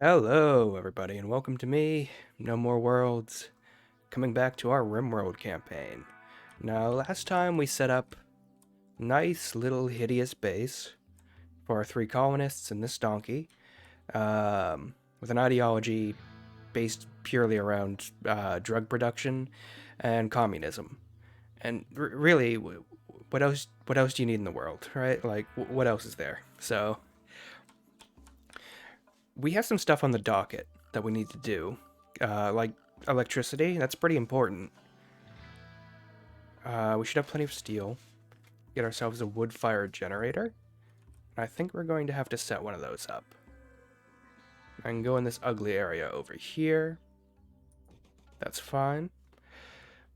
Hello, everybody, and welcome to me, No More Worlds, coming back to our Rimworld campaign. Now, last time we set up a nice little hideous base for our three colonists and this donkey, with an ideology based purely around drug production and communism. And really, what else? What else do you need in the world, right? Like, what else is there? So, we have some stuff on the docket that we need to do, like electricity. That's pretty important. We should have plenty of steel. Get ourselves a wood-fired generator. I think we're going to have to set one of those up. I can go in this ugly area over here. That's fine.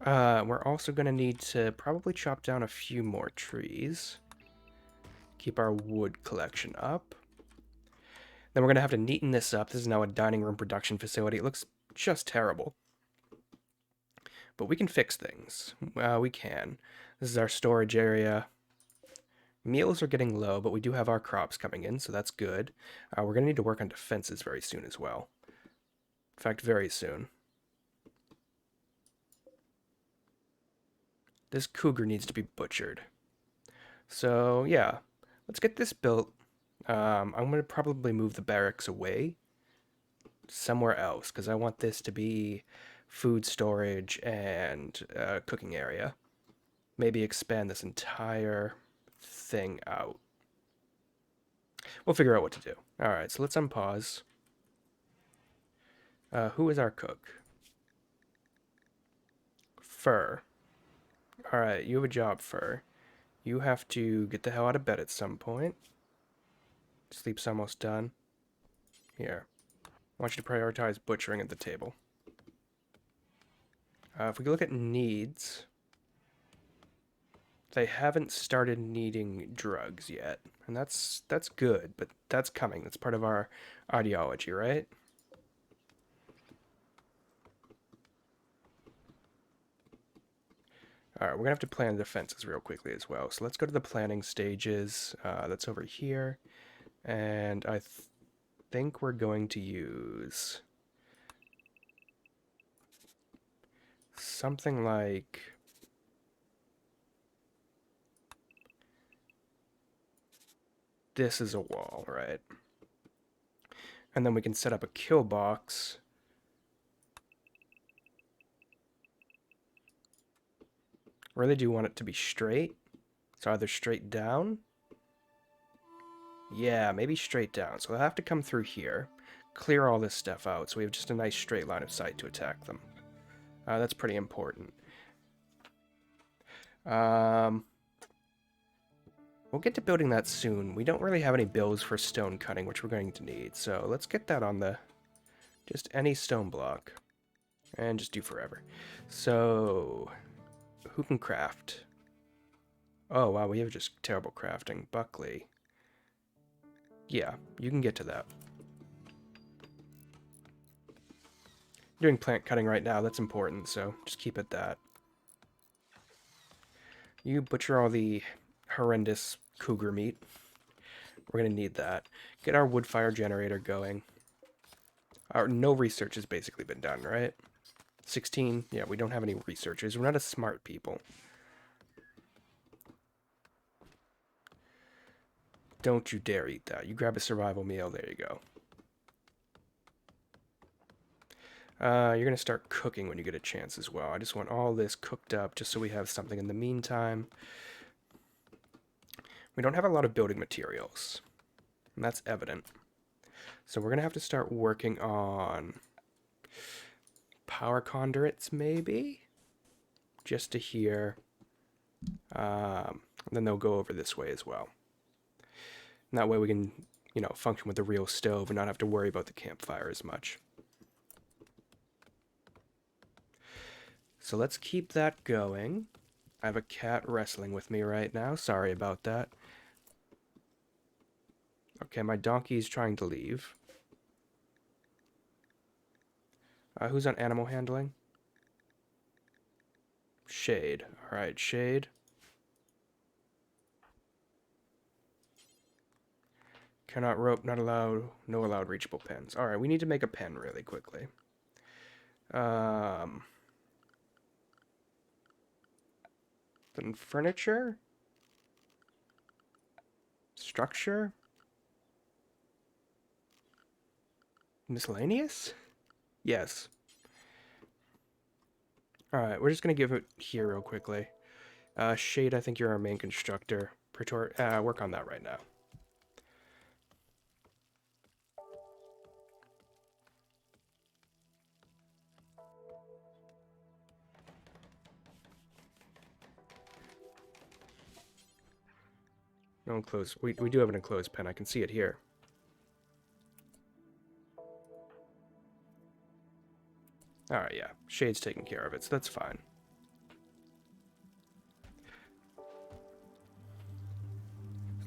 We're also going to need to probably chop down a few more trees. Keep our wood collection up. Then we're going to have to neaten this up. This is now a dining room production facility. It looks just terrible. But we can fix things. We can. This is our storage area. Meals are getting low, but we do have our crops coming in, so that's good. We're going to need to work on defenses very soon as well. In fact, very soon. This cougar needs to be butchered. So, yeah. Let's get this built. I'm going to probably move the barracks away somewhere else, because I want this to be food storage and cooking area. Maybe expand this entire thing out. We'll figure out what to do. Alright, so let's unpause. Who is our cook? Fur. Alright, you have a job, Fur. You have to get the hell out of bed at some point. Sleep's almost done. Here. I want you to prioritize butchering at the table. If we look at needs, they haven't started needing drugs yet. And that's good, but that's coming. That's part of our ideology, right? Alright, we're going to have to plan defenses real quickly as well. So let's go to the planning stages. That's over here. And I think we're going to use something like this is a wall, right? And then we can set up a kill box. Really do want it to be straight. So either straight down. Yeah, maybe straight down. So they'll have to come through here. Clear all this stuff out so we have just a nice straight line of sight to attack them. That's pretty important. We'll get to building that soon. We don't really have any bills for stone cutting, which we're going to need. So let's get that on the... just any stone block. And just do forever. So... who can craft? Oh, wow, we have just terrible crafting. Buckley. Yeah, you can get to that. Doing plant cutting right now, that's important, so just keep it that. You butcher all the horrendous cougar meat. We're going to need that. Get our wood fire generator going. No research has basically been done, right? 16, yeah, we don't have any researchers. We're not as smart people. Don't you dare eat that. You grab a survival meal, there you go. You're going to start cooking when you get a chance as well. I just want all this cooked up just so we have something in the meantime. We don't have a lot of building materials, and that's evident. So we're going to have to start working on power conduits, maybe? Just to here. Then they'll go over this way as well. And that way we can, function with the real stove and not have to worry about the campfire as much. So let's keep that going. I have a cat wrestling with me right now. Sorry about that. Okay, my donkey's trying to leave. Who's on animal handling? Shade. Alright, Shade. Cannot rope, not allowed, no allowed reachable pins. Alright, we need to make a pen really quickly. Then furniture? Structure? Miscellaneous? Yes. Alright, we're just gonna give it here real quickly. Shade, I think you're our main constructor. Work on that right now. No enclosed. We do have an enclosed pen. I can see it here. Alright, yeah. Shade's taking care of it, so that's fine.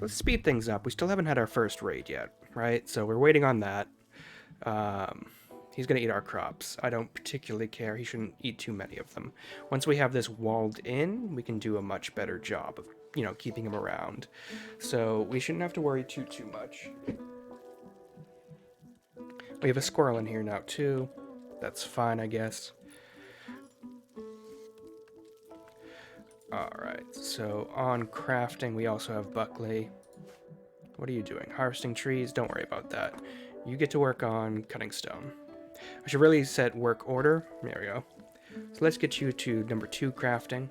Let's speed things up. We still haven't had our first raid yet, right? So we're waiting on that. He's going to eat our crops. I don't particularly care. He shouldn't eat too many of them. Once we have this walled in, we can do a much better job of, keeping him around. So we shouldn't have to worry too much. We have a squirrel in here now, too. That's fine, I guess. Alright, so on crafting, we also have Buckley. What are you doing? Harvesting trees? Don't worry about that. You get to work on cutting stone. I should really set work order. There we go. So let's get you to number 2 crafting.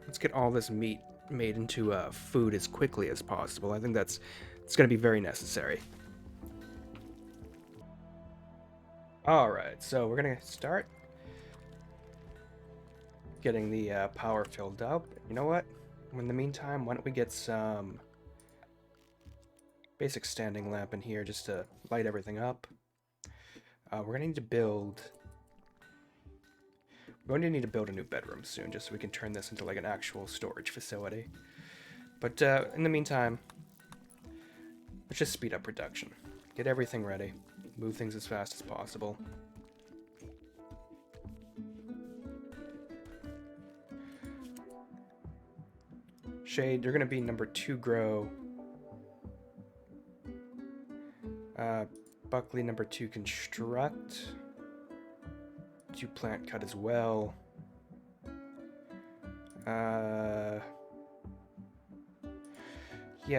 Let's get all this meat made into food as quickly as possible. I think it's going to be very necessary. Alright, so we're going to start getting the power filled up. You know what? In the meantime, why don't we get some basic standing lamp in here just to light everything up. We're going to need to build... We're going to need to build a new bedroom soon, just so we can turn this into like an actual storage facility. But in the meantime, let's just speed up production. Get everything ready. Move things as fast as possible. Shade, you're going to be number 2 grow. Buckley, number 2 construct. 2 plant cut as well. Yeah,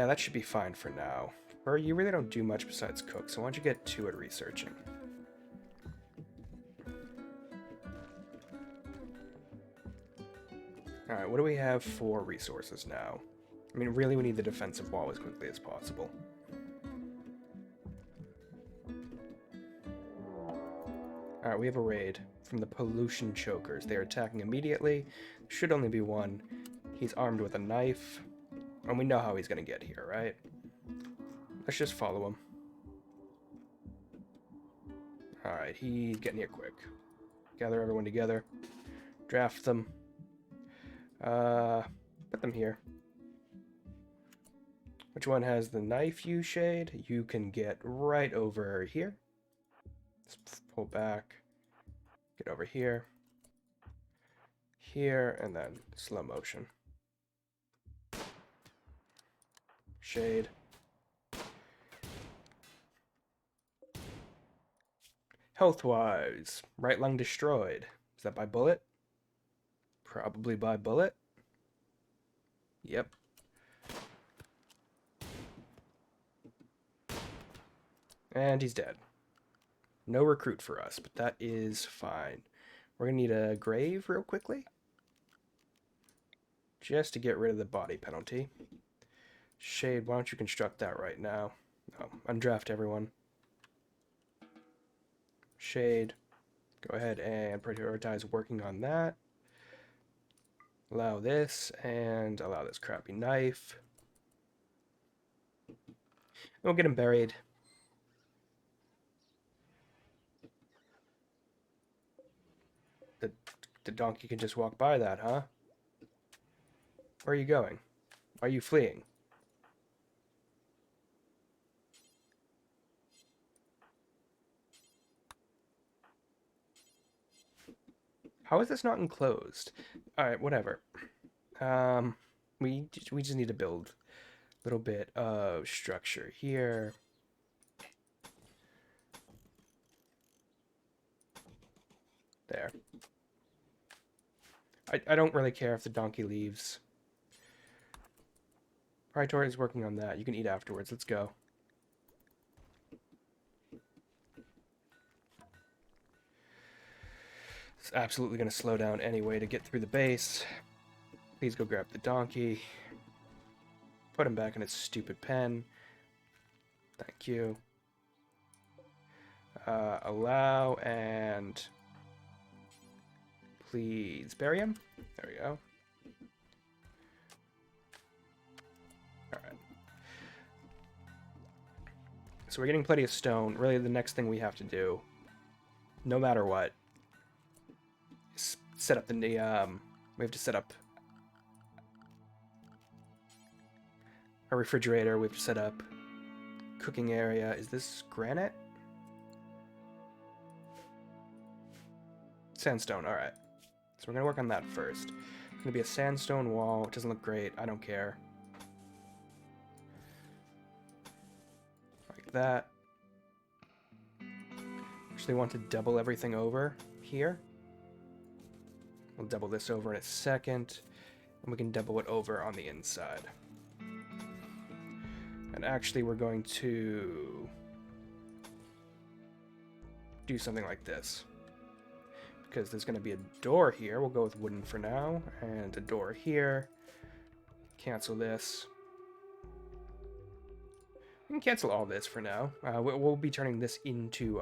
that should be fine for now. Or you really don't do much besides cook, so why don't you get to it researching? Alright, what do we have for resources now? I mean, really we need the defensive wall as quickly as possible. Alright, we have a raid from the pollution chokers. They are attacking immediately. There should only be one. He's armed with a knife. And we know how he's going to get here, right? Let's just follow him. Alright, he's getting here quick. Gather everyone together. Draft them. Put them here. Which one has the knife, you Shade? You can get right over here. Let's pull back. Get over here. Here, and then slow motion. Shade. Health-wise, right lung destroyed. Is that by bullet? Probably by bullet. Yep. And he's dead. No recruit for us, but that is fine. We're gonna need a grave real quickly. Just to get rid of the body penalty. Shade, why don't you construct that right now? Oh, undraft everyone. Shade, go ahead and prioritize working on that. Allow this, and allow this crappy knife. We'll get him buried. The donkey can just walk by that, huh? Where are you going? Why are you fleeing? How is this not enclosed? Alright, whatever. We just need to build a little bit of structure here. There. I don't really care if the donkey leaves. Praetor is working on that. You can eat afterwards. Let's go. It's absolutely going to slow down anyway to get through the base. Please go grab the donkey. Put him back in his stupid pen. Thank you. Allow and please bury him. There we go. Alright. So we're getting plenty of stone. Really, the next thing we have to do, no matter what, is set up the we have to set up a refrigerator. We have to set up cooking area. Is this granite? Sandstone, alright. So we're going to work on that first. It's going to be a sandstone wall. It doesn't look great. I don't care. Like that. Actually want to double everything over here. We'll double this over in a second. And we can double it over on the inside. And actually we're going to do something like this. Because there's going to be a door here. We'll go with wooden for now. And a door here. Cancel this. We can cancel all this for now. We'll be turning this into...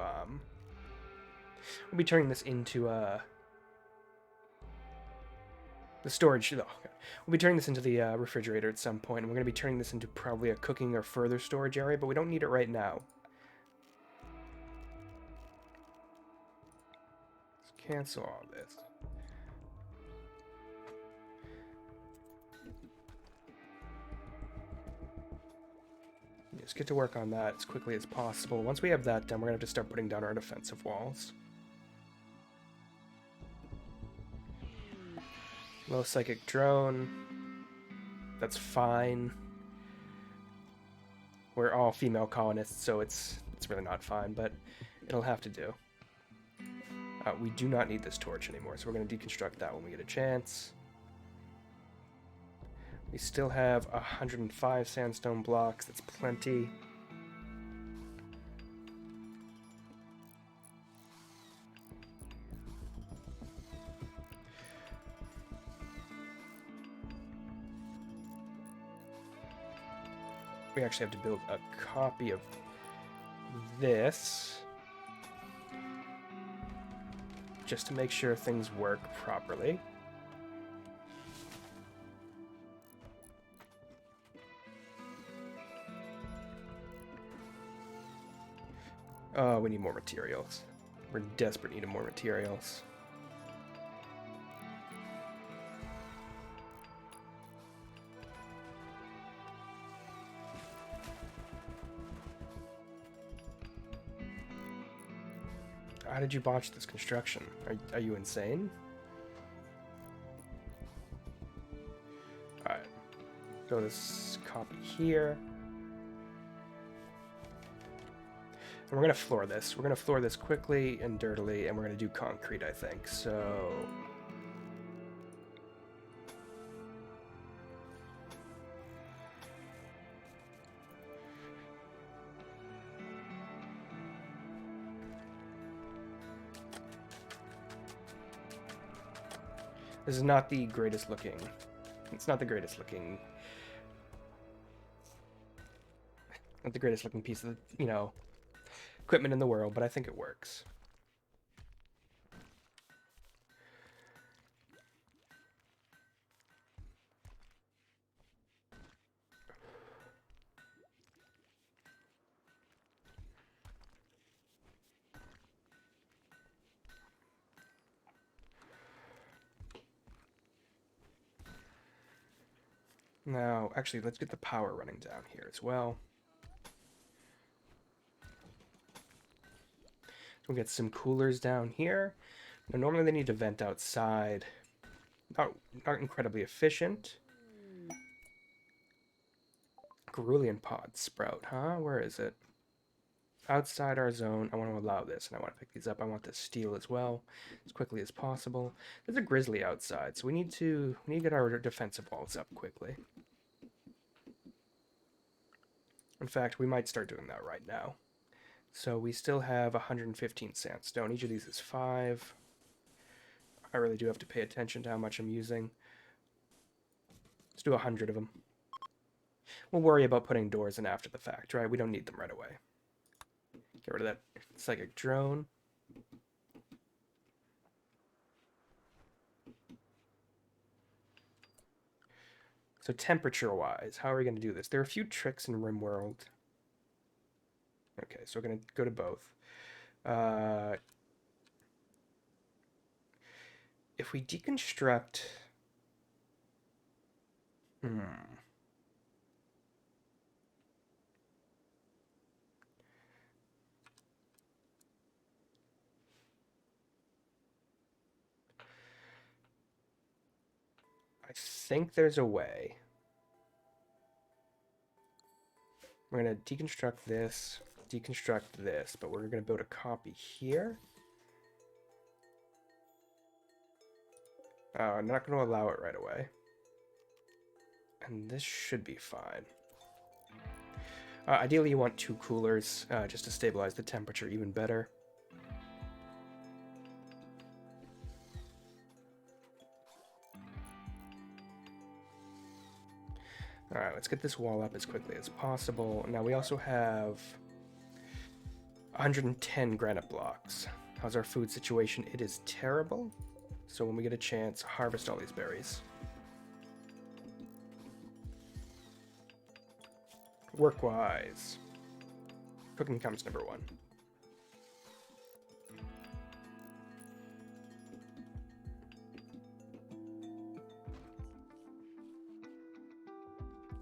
the storage. Oh, okay. We'll be turning this into the refrigerator at some point. And we're going to be turning this into probably a cooking or further storage area. But we don't need it right now. Let's cancel all this. Just get to work on that as quickly as possible. Once we have that done, we're going to have to start putting down our defensive walls. Low psychic drone. That's fine. We're all female colonists, so it's really not fine, but it'll have to do. We do not need this torch anymore, so we're going to deconstruct that when we get a chance. We still have 105 sandstone blocks. That's plenty. We actually have to build a copy of this just to make sure things work properly. Oh, we need more materials. We're in desperate need of more materials. How did you botch this construction? Are you insane? Alright. Go this copy here. And we're going to floor this. We're going to floor this quickly and dirtily, and we're going to do concrete, I think. So... this is not the greatest looking... It's not the greatest looking... Not the greatest looking piece of, you know, equipment in the world, but I think it works. Now, actually, let's get the power running down here as well. We'll get some coolers down here. Now, normally they need to vent outside. Not incredibly efficient. Cerulean pod sprout, huh? Where is it? Outside our zone. I want to allow this, and I want to pick these up. I want this steel as well, as quickly as possible. There's a grizzly outside, so we need to get our defensive walls up quickly. In fact, we might start doing that right now. So we still have 115 sandstone. Each of these is 5. I really do have to pay attention to how much I'm using. Let's do 100 of them. We'll worry about putting doors in after the fact, right? We don't need them right away. Get rid of that psychic drone. So temperature-wise, how are we going to do this? There are a few tricks in Rimworld. Okay, so we're going to go to both. If we deconstruct... I think there's a way. We're going to deconstruct this, but we're going to build a copy here. I'm not going to allow it right away. And this should be fine. Ideally, you want 2 coolers just to stabilize the temperature even better. Alright, let's get this wall up as quickly as possible. Now, we also have 110 granite blocks. How's our food situation? It is terrible. So when we get a chance, harvest all these berries. Work-wise, cooking comes number 1.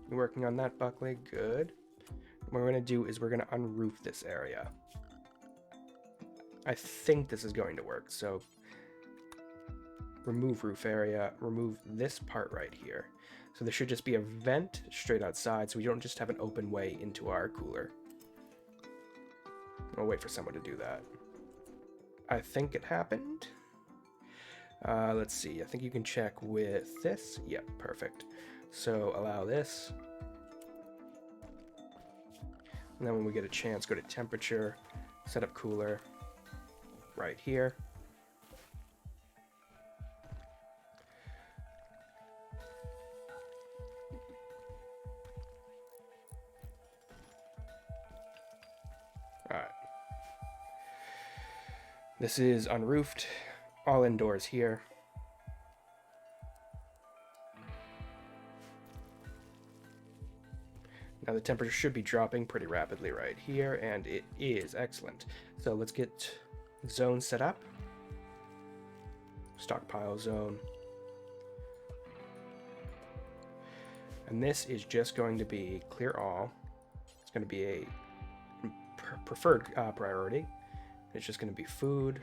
You working on that, Buckley? Good. What we're going to do is we're going to unroof this area. I think this is going to work, so remove roof area, remove this part right here. So there should just be a vent straight outside, so we don't just have an open way into our cooler. I'll wait for someone to do that. I think it happened. Let's see, I think you can check with this. Yep, perfect. So allow this. And then when we get a chance, go to temperature, set up cooler right here. Alright. This is unroofed, all indoors here. Now the temperature should be dropping pretty rapidly right here, and it is excellent. So let's get zone set up. Stockpile zone. And this is just going to be clear all. It's going to be a preferred priority. It's just going to be food.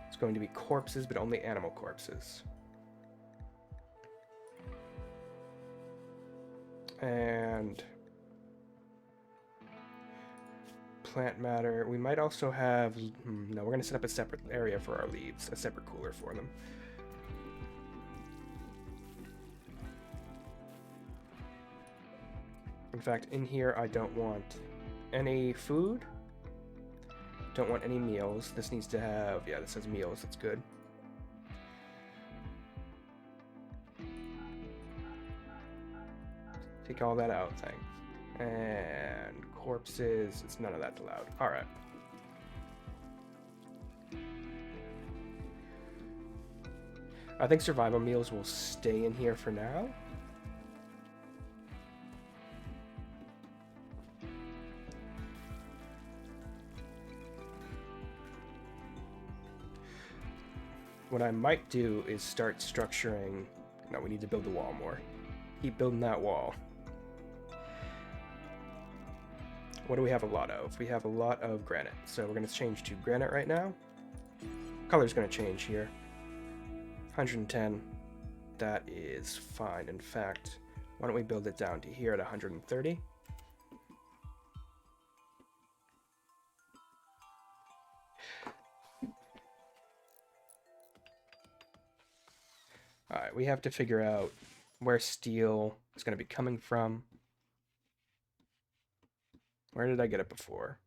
It's going to be corpses, but only animal corpses. And plant matter. We might also have... no, we're going to set up a separate area for our leaves, a separate cooler for them. In fact, in here I don't want any food. Don't want any meals. This needs to have... yeah, this says meals. That's good. Take all that out, thanks. And corpses, it's none of that's allowed. Alright. I think survival meals will stay in here for now. What I might do is start structuring... no, we need to build the wall more. Keep building that wall. What do we have a lot of? We have a lot of granite. So we're going to change to granite right now. Color's going to change here. 110. That is fine. In fact, why don't we build it down to here at 130? Alright, we have to figure out where steel is going to be coming from. Where did I get it before?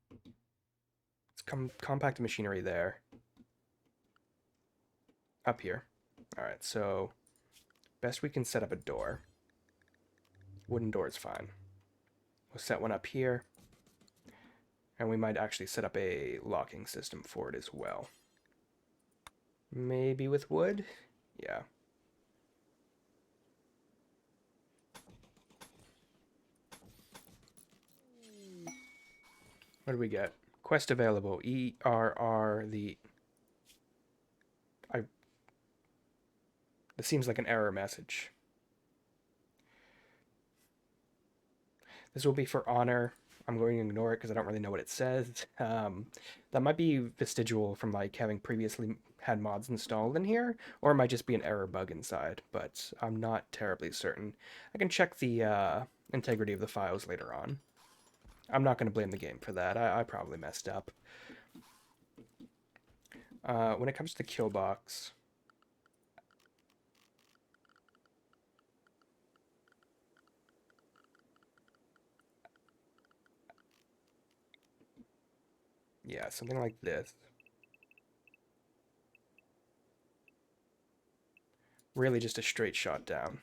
It's compact machinery there. Up here. Alright, so best we can set up a door. Wooden door is fine. We'll set one up here. And we might actually set up a locking system for it as well. Maybe with wood? Yeah. What do we get? Quest available. ERR, This seems like an error message. This will be for honor. I'm going to ignore it because I don't really know what it says. That might be vestigial from like having previously had mods installed in here, or it might just be an error bug inside, but I'm not terribly certain. I can check the integrity of the files later on. I'm not going to blame the game for that. I probably messed up. When it comes to the kill box, yeah, something like this. Really just a straight shot down.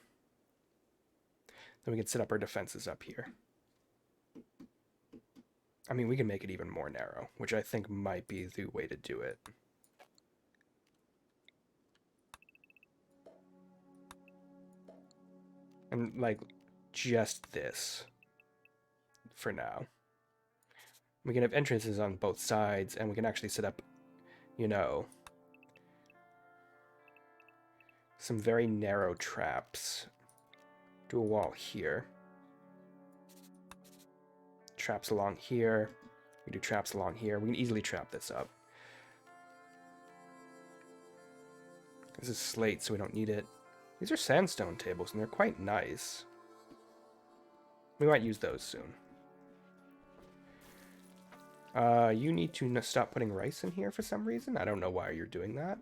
Then we can set up our defenses up here. I mean, we can make it even more narrow, which I think might be the way to do it. And, like, just this for now. We can have entrances on both sides, and we can actually set up, you know, some very narrow traps. Do a wall here. Traps along here. We do traps along here. We can easily trap this up. This is slate, so we don't need it. These are sandstone tables, and they're quite nice. We might use those soon. You need to stop putting rice in here for some reason. I don't know why you're doing that.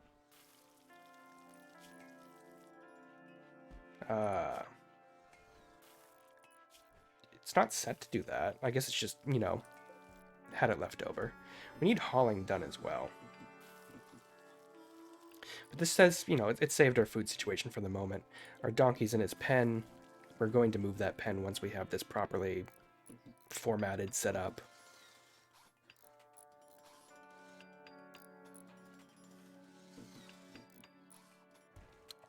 It's not set to do that. I guess it's just, you know, had it left over. We need hauling done as well. But this says, you know, it saved our food situation for the moment. Our donkey's in his pen. We're going to move that pen once we have this properly formatted, set up.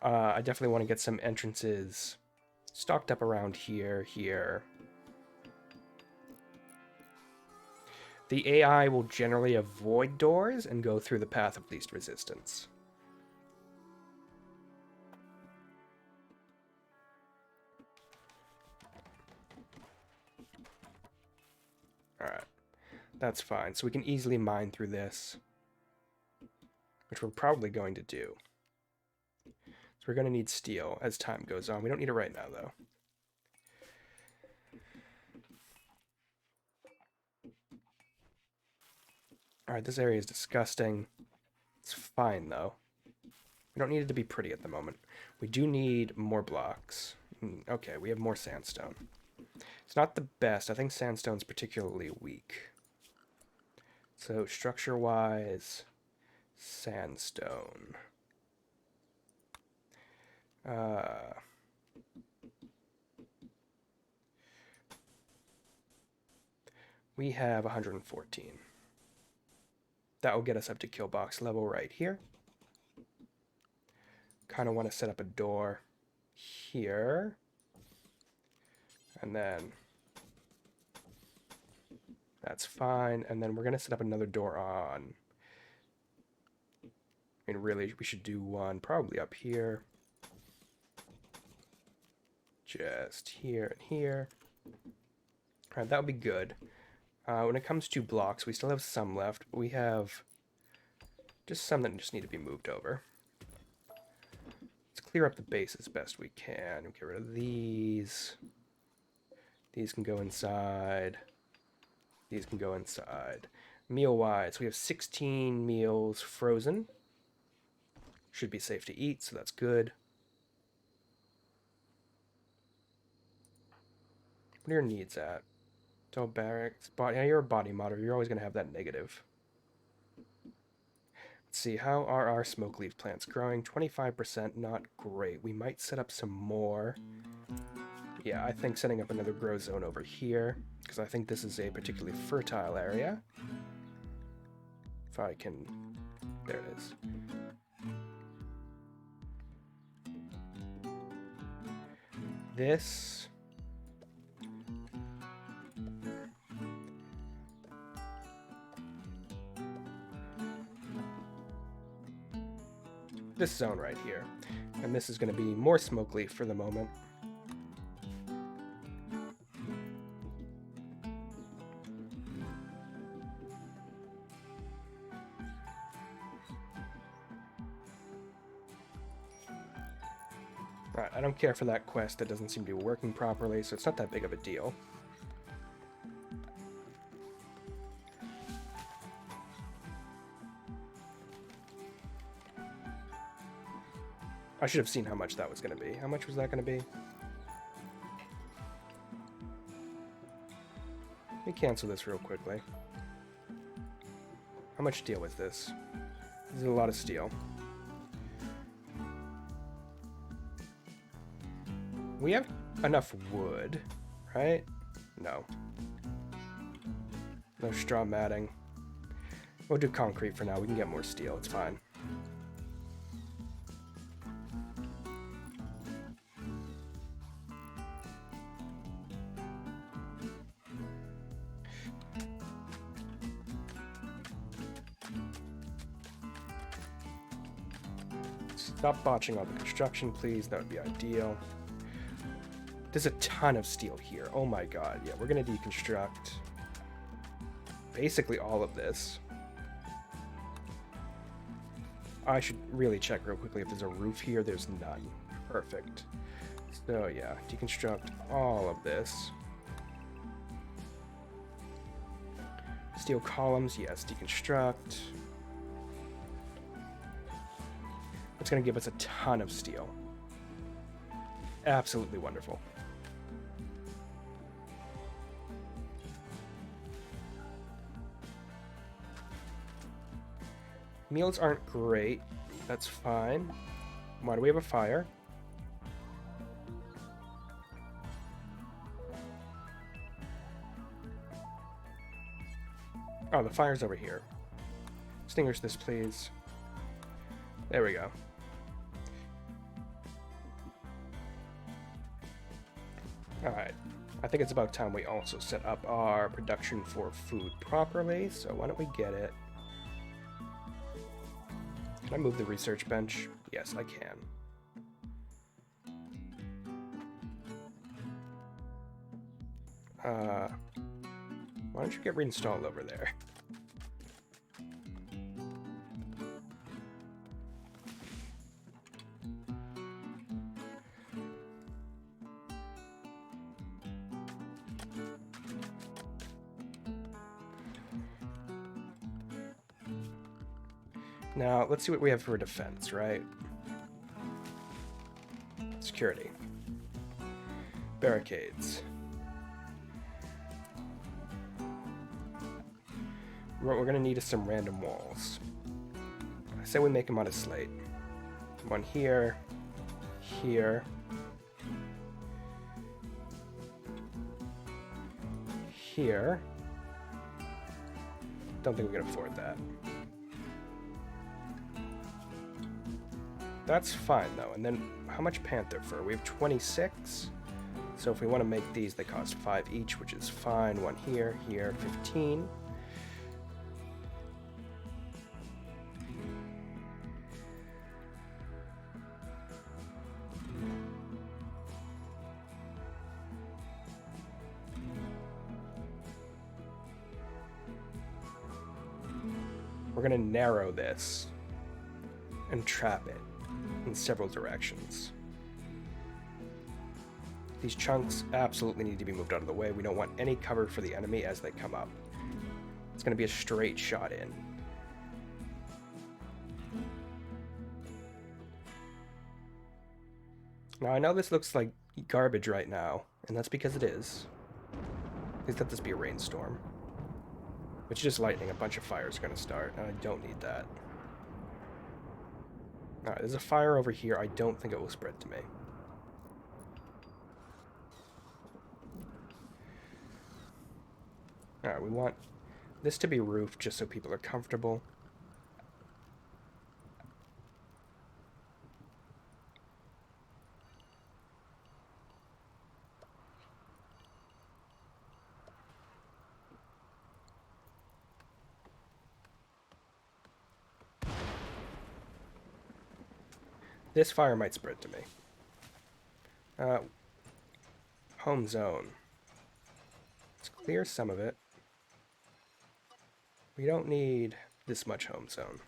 I definitely want to get some entrances stocked up around here. The AI will generally avoid doors and go through the path of least resistance. Alright, that's fine. So we can easily mine through this, which we're probably going to do. So we're going to need steel as time goes on. We don't need it right now, though. Alright, this area is disgusting. It's fine, though. We don't need it to be pretty at the moment. We do need more blocks. Okay, we have more sandstone. It's not the best. I think sandstone's particularly weak. So, structure-wise, sandstone. We have 114. That will get us up to kill box level right here. Kind of want to set up a door here. And then that's fine. And then we're going to set up another door on. I mean, really, we should do one probably up here. Just here and here. All right, that would be good. When it comes to blocks, we still have some left, but we have Just some that just need to be moved over. Let's clear up the base as best we can. Get rid of these. These can go inside. These can go inside. Meal-wise, we have 16 meals frozen. Should be safe to eat, so that's good. What are your needs at? So barracks, body. Yeah, you're a body modder. You're always going to have that negative. Let's see, how are our smoke leaf plants growing? 25%, not great. We might set up some more. Yeah, I think setting up another grow zone over here, because I think this is a particularly fertile area. If I can... There it is. This... This zone right here. And this is going to be more smoke leaf for the moment. Alright, I don't care for that quest that doesn't seem to be working properly, so it's not that big of a deal. I should have seen how much that was going to be. How much was that going to be? Let me cancel this real quickly. How much steel was this? This is a lot of steel. We have enough wood, right? No. No straw matting. We'll do concrete for now. We can get more steel. It's fine. Stop botching all the construction, please. That would be ideal. There's a ton of steel here. Oh my god. Yeah, we're going to deconstruct basically all of this. I should really check real quickly if there's a roof here. There's none. Perfect. So yeah, deconstruct all of this. Steel columns, yes, deconstruct. It's going to give us a ton of steel. Absolutely wonderful. Meals aren't great. That's fine. Why do we have a fire? Oh, the fire's over here. Extinguish this, please. There we go. Alright. I think it's about time we also set up our production for food properly, so why don't we get it? Can I move the research bench? Yes, I can. Why don't you get reinstalled over there? Now, let's see what we have for defense, right? Security. Barricades. What we're gonna need is some random walls. I say we make them out of slate. One here, here, here. Don't think we can afford that. That's fine though. And then how much panther fur? We have 26. So if we want to make these, they cost 5 each, which is fine. One here, here, 15. We're going to narrow this. and trap it in several directions. These chunks absolutely need to be moved out of the way. We don't want any cover for the enemy as they come up. It's going to be a straight shot in. Now, I know this looks like garbage right now, and that's because it is. Please let this be a rainstorm. It's just lightning. A bunch of fires are going to start, and I don't need that. Alright, there's a fire over here. I don't think it will spread to me. Alright, we want this to be roofed just so people are comfortable. This fire might spread to me. Home zone. Let's clear some of it. We don't need this much home zone.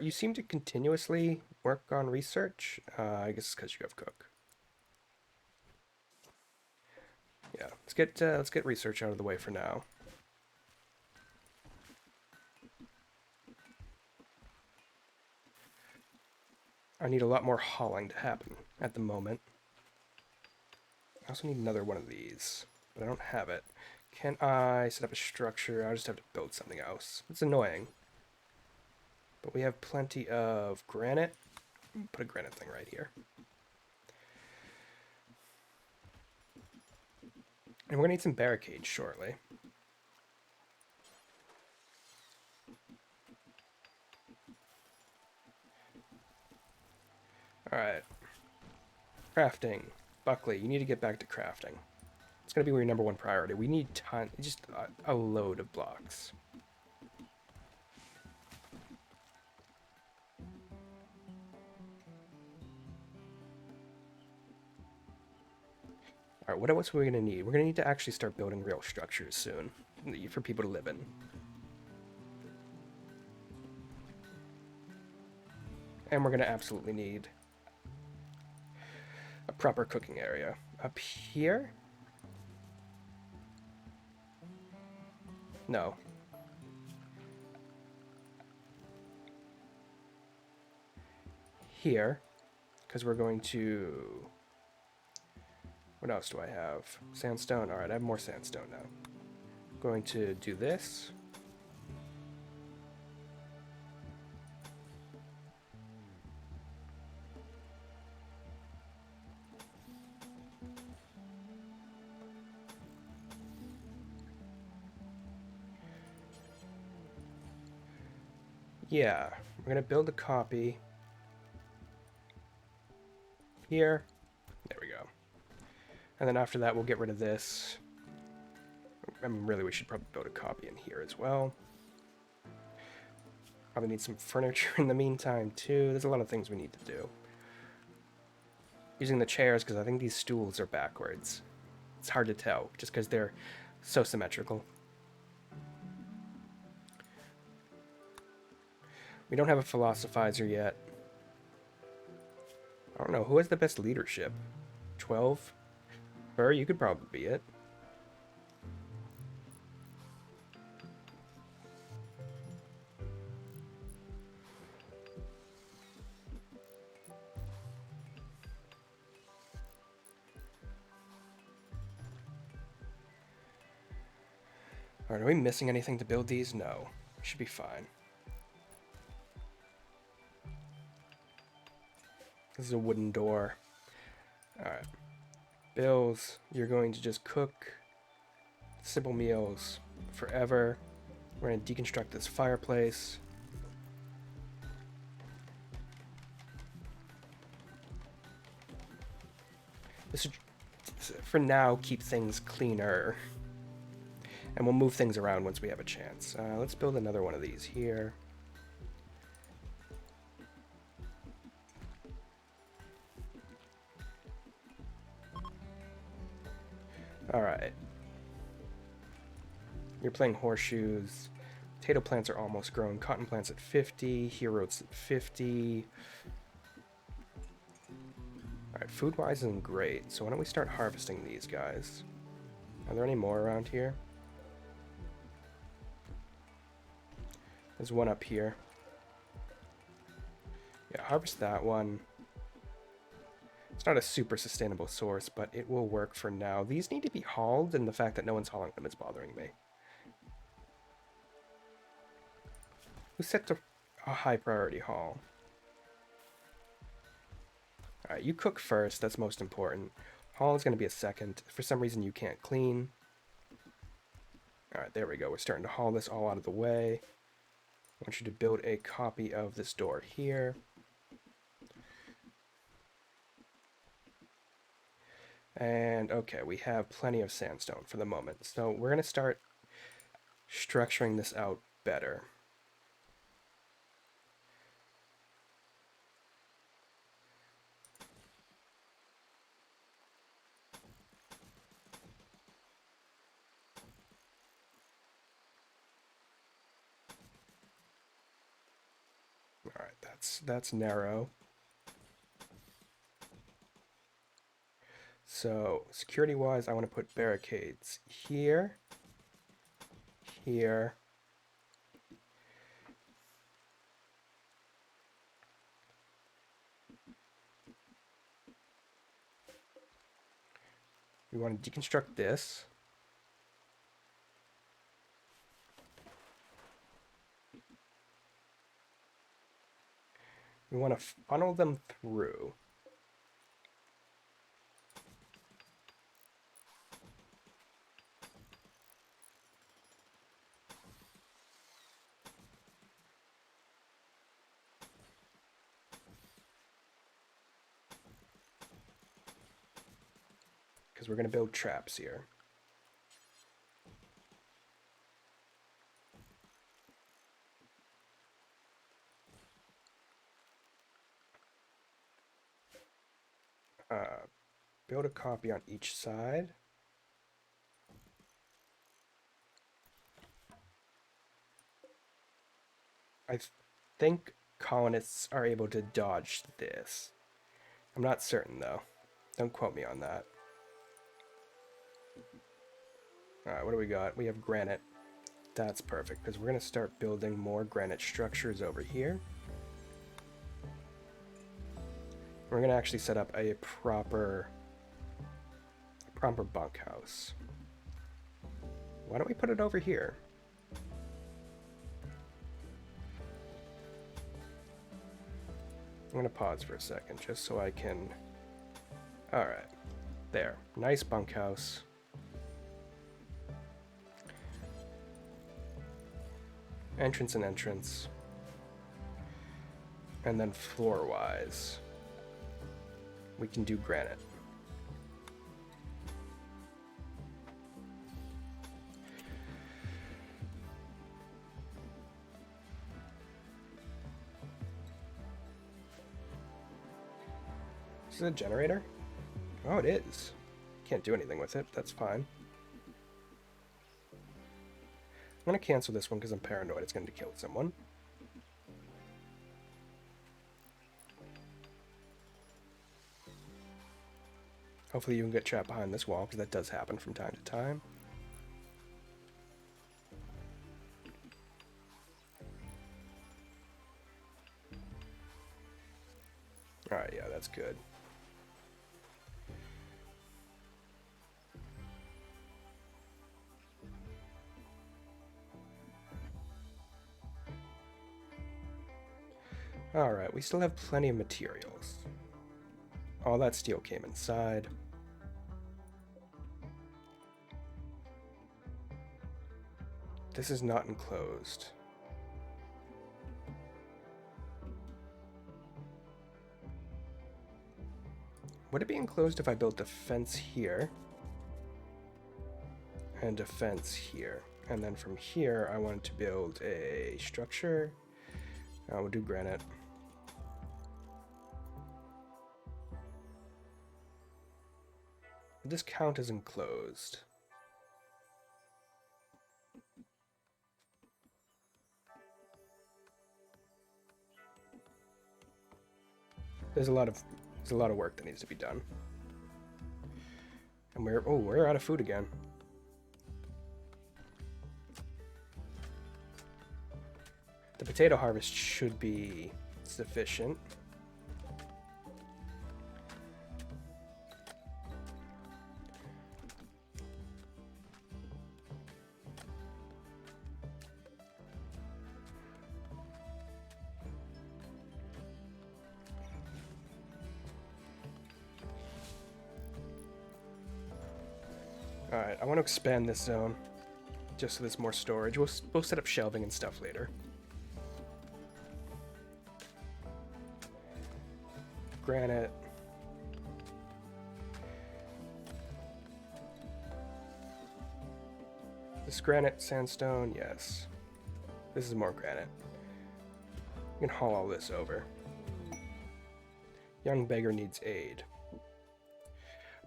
You seem to continuously work on research. I guess it's because you have cook. Yeah, let's get research out of the way for now. I need a lot more hauling to happen at the moment. I also need another one of these, but I don't have it. Can I set up a structure? I just have to build something else. It's annoying. But we have plenty of granite. Put a granite thing right here. And we're going to need some barricades shortly. Alright. Crafting. Buckley, you need to get back to crafting. It's going to be your number one priority. We need just a load of blocks. Alright, what else are we going to need? We're going to need to actually start building real structures soon for people to live in. And we're going to absolutely need a proper cooking area. Up here? No. Here, because we're going to... What else do I have? Sandstone. Alright, I have more sandstone now. I'm going to do this. Yeah, we're going to build a copy here. There we go. And then after that, we'll get rid of this. I mean, really, we should probably build a copy in here as well. Probably need some furniture in the meantime, too. There's a lot of things we need to do. Using the chairs, because I think these stools are backwards. It's hard to tell, just because they're so symmetrical. We don't have a philosophizer yet. I don't know, who has the best leadership? 12? Burr, you could probably be it. Alright, are we missing anything to build these? No. We should be fine. This is a wooden door. Alright. Bills, you're going to just cook simple meals forever. We're going to deconstruct this fireplace. This should, for now, keep things cleaner. And we'll move things around once we have a chance. Let's build another one of these here. Alright. You're playing horseshoes. Potato plants are almost grown. Cotton plants at 50. Heroes at 50. Alright, food-wise isn't great, so why don't we start harvesting these guys? Are there any more around here? There's one up here. Yeah, harvest that one. It's not a super sustainable source, but it will work for now. These need to be hauled, and the fact that no one's hauling them is bothering me. Who set a high priority haul? Alright, you cook first, that's most important. Haul is going to be a second. For some reason you can't clean. Alright, there we go. We're starting to haul this all out of the way. I want you to build a copy of this door here. And okay, we have plenty of sandstone for the moment. So we're going to start structuring this out better. Alright, that's narrow. So, security-wise, I want to put barricades here, here, we want to deconstruct this. We want to funnel them through. Because we're going to build traps here. Build a copy on each side. I think colonists are able to dodge this. I'm not certain though. Don't quote me on that. Alright, what do we got? We have granite. That's perfect, because we're going to start building more granite structures over here. We're going to actually set up a proper bunkhouse. Why don't we put it over here? I'm going to pause for a second just so I can... Alright. There. Nice bunkhouse. Entrance and entrance. And then floor-wise, we can do granite. Is it a generator? Oh, it is. Can't do anything with it. That's fine. I'm going to cancel this one because I'm paranoid it's going to kill someone. Hopefully you can get trapped behind this wall, because that does happen from time to time. Alright, yeah, that's good. Alright, we still have plenty of materials. All that steel came inside. This is not enclosed. Would it be enclosed if I built a fence here? And a fence here. And then from here, I wanted to build a structure. We'll do granite. Would this count as enclosed? There's a lot of work that needs to be done. And we're out of food again. The potato harvest should be sufficient. Alright, I want to expand this zone just so there's more storage. We'll set up shelving and stuff later. Granite. This granite, sandstone, yes. This is more granite. We can haul all this over. Young beggar needs aid.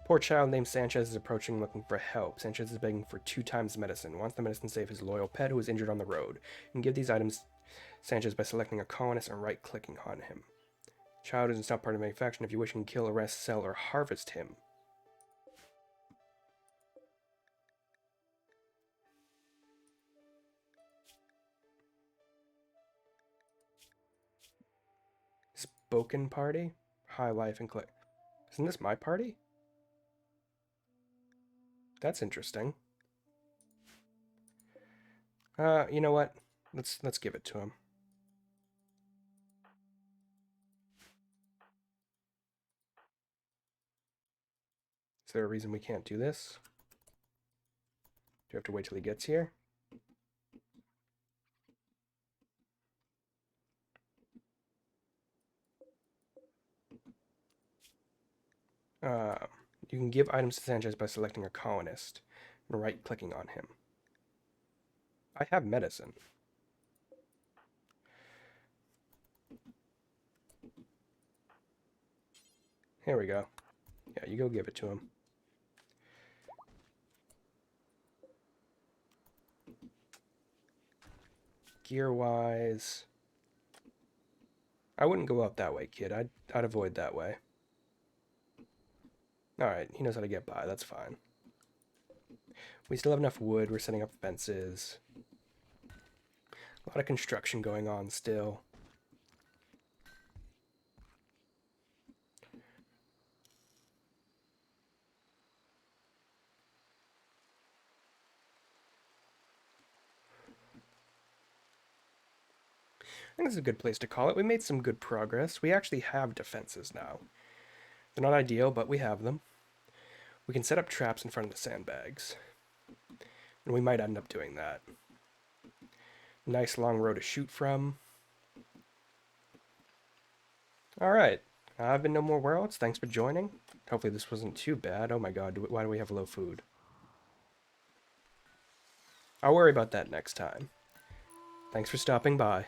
Poor child named Sanchez is approaching looking for help. Sanchez is begging for 2 times medicine. Wants the medicine to save his loyal pet who is injured on the road. You can give these items Sanchez by selecting a colonist and right-clicking on him. Child is not part of my faction. If you wish, you can kill, arrest, sell, or harvest him. Spoken party? High life and click. Isn't this my party? That's interesting. You know what? Let's give it to him. Is there a reason we can't do this? Do you have to wait till he gets here? You can give items to Sanchez by selecting a colonist and right-clicking on him. I have medicine. Here we go. Yeah, you go give it to him. Gear-wise, I wouldn't go up that way, kid. I'd avoid that way. Alright, he knows how to get by. That's fine. We still have enough wood. We're setting up fences. A lot of construction going on still. I think this is a good place to call it. We made some good progress. We actually have defenses now. They're not ideal, but we have them. We can set up traps in front of the sandbags. And we might end up doing that. Nice long row to shoot from. Alright. I've been No More Worlds. Thanks for joining. Hopefully this wasn't too bad. Oh my god, why do we have low food? I'll worry about that next time. Thanks for stopping by.